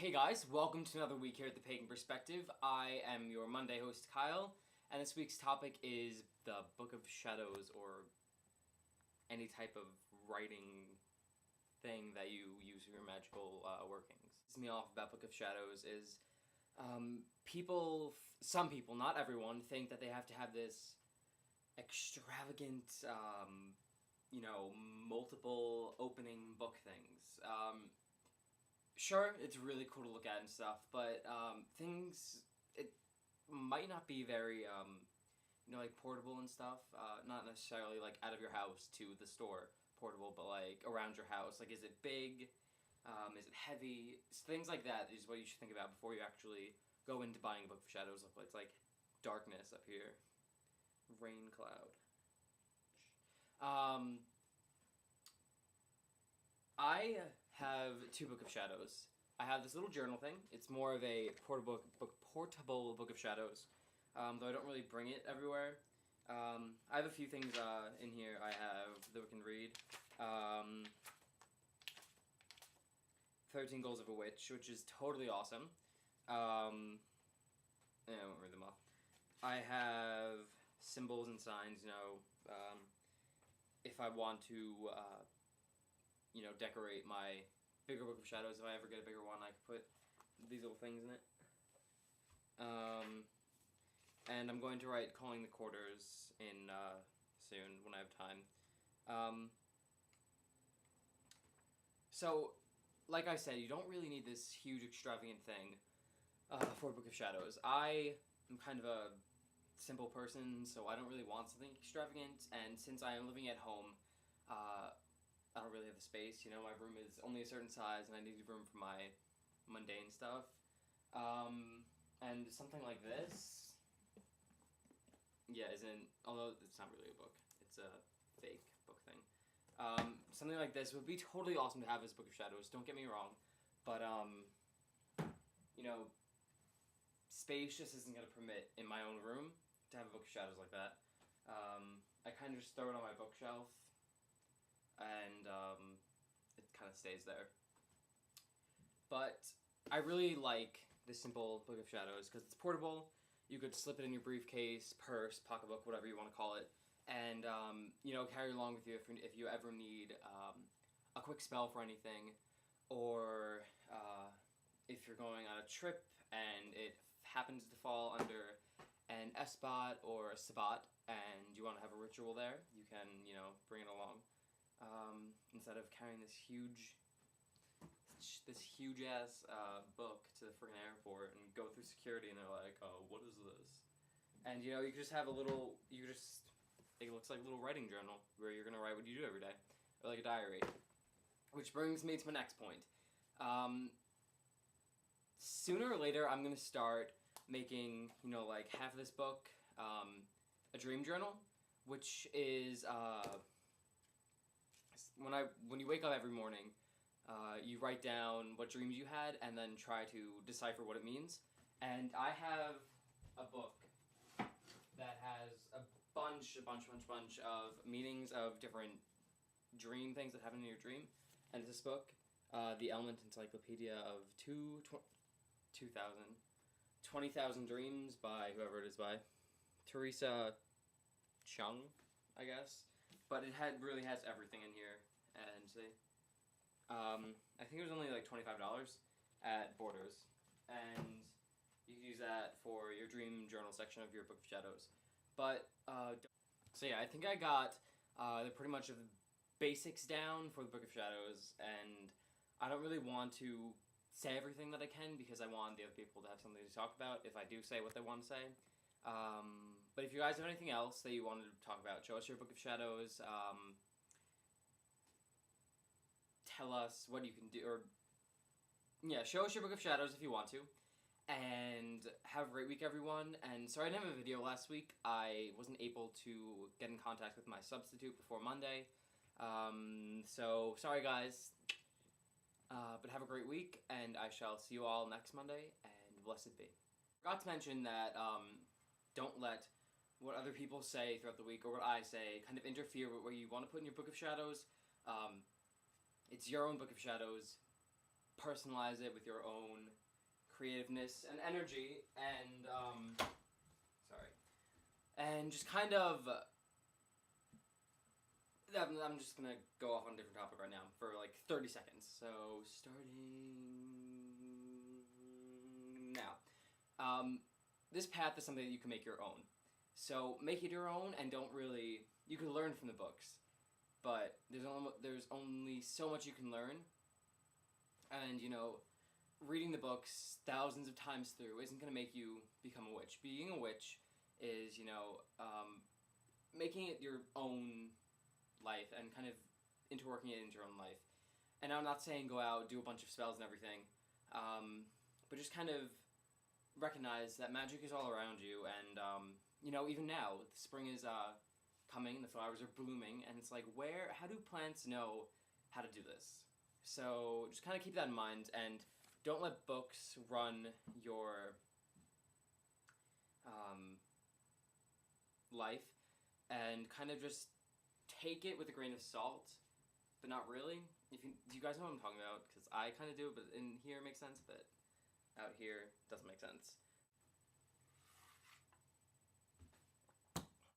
Hey guys, welcome to another week here at the Pagan Perspective. I am your Monday host, Kyle, and this week's topic is the Book of Shadows, or any type of writing thing that you use for your magical workings. What pisses me off about Book of Shadows is some people, not everyone, think that they have to have this extravagant, multiple opening book things. Sure, it's really cool to look at and stuff, but it might not be very, like portable and stuff. Not necessarily like out of your house to the store portable, but like around your house. Like, is it big? Is it heavy? Things like that is what you should think about before you actually go into buying a Book of Shadows. It's like darkness up here. Rain cloud. I have two Book of Shadows. I have this little journal thing. It's more of a portable Book of Shadows, though I don't really bring it everywhere. I have a few things in here I have that we can read. 13 Goals of a Witch, which is totally awesome. I won't read them off. I have symbols and signs, if I want to, decorate my bigger Book of Shadows. If I ever get a bigger one, I could put these little things in it. And I'm going to write Calling the Quarters in soon when I have time. So, like I said, you don't really need this huge extravagant thing for a Book of Shadows. I am kind of a simple person, so I don't really want something extravagant, and since I am living at home, I don't really have the space. My room is only a certain size, and I need room for my mundane stuff. And something like this, although it's not really a book, it's a fake book thing. Something like this would be totally awesome to have as Book of Shadows, don't get me wrong, but, space just isn't going to permit in my own room to have a Book of Shadows like that. I kind of just throw it on my bookshelf, and it kind of stays there. But I really like this simple Book of Shadows because it's portable. You could slip it in your briefcase, purse, pocketbook, whatever you want to call it, and carry along with you if you ever need a quick spell for anything, or if you're going on a trip and it happens to fall under an S-spot or a Sabbat and you want to have a ritual there, you can bring it along. Instead of carrying this huge ass book to the friggin' airport and go through security and they're like, oh, what is this? And you could just have it looks like a little writing journal where you're gonna write what you do every day, or like a diary. Which brings me to my next point. Sooner or later, I'm gonna start making half of this book a dream journal, which is when you wake up every morning, you write down what dreams you had and then try to decipher what it means. And I have a book that has a bunch of meanings of different dream things that happen in your dream. And this book, The Element Encyclopedia of 20,000 Dreams by whoever it is by, Teresa Chung, I guess. But it really has everything in here, and I think it was only like $25 at Borders, and you can use that for your dream journal section of your Book of Shadows. But so yeah, I think I got pretty much of the basics down for the Book of Shadows, and I don't really want to say everything that I can because I want the other people to have something to talk about if I do say what they want to say. But if you guys have anything else that you wanted to talk about, show us your Book of Shadows, tell us what you can do, show us your Book of Shadows if you want to, and have a great week, everyone. And sorry I didn't have a video last week. I wasn't able to get in contact with my substitute before Monday, so sorry guys, but have a great week, and I shall see you all next Monday, and blessed be. Forgot to mention that, don't let what other people say throughout the week, or what I say, kind of interfere with what you want to put in your Book of Shadows. It's your own Book of Shadows. personalize it with your own creativeness and energy, and just kind of. I'm just gonna go off on a different topic right now for like 30 seconds. So starting now, this path is something that you can make your own. So make it your own, and don't really. You can learn from the books, but there's only so much you can learn, and reading the books thousands of times through isn't gonna make you become a witch. Being a witch is making it your own life and kind of interworking it into your own life. And I'm not saying go out, do a bunch of spells and everything, but just kind of recognize that magic is all around you, and even now, the spring is coming, the flowers are blooming, and it's like, how do plants know how to do this? So just kind of keep that in mind, and don't let books run your life, and kind of just take it with a grain of salt, but not really. Do you guys know what I'm talking about? Because I kind of do, but in here it makes sense, but out here it doesn't make sense.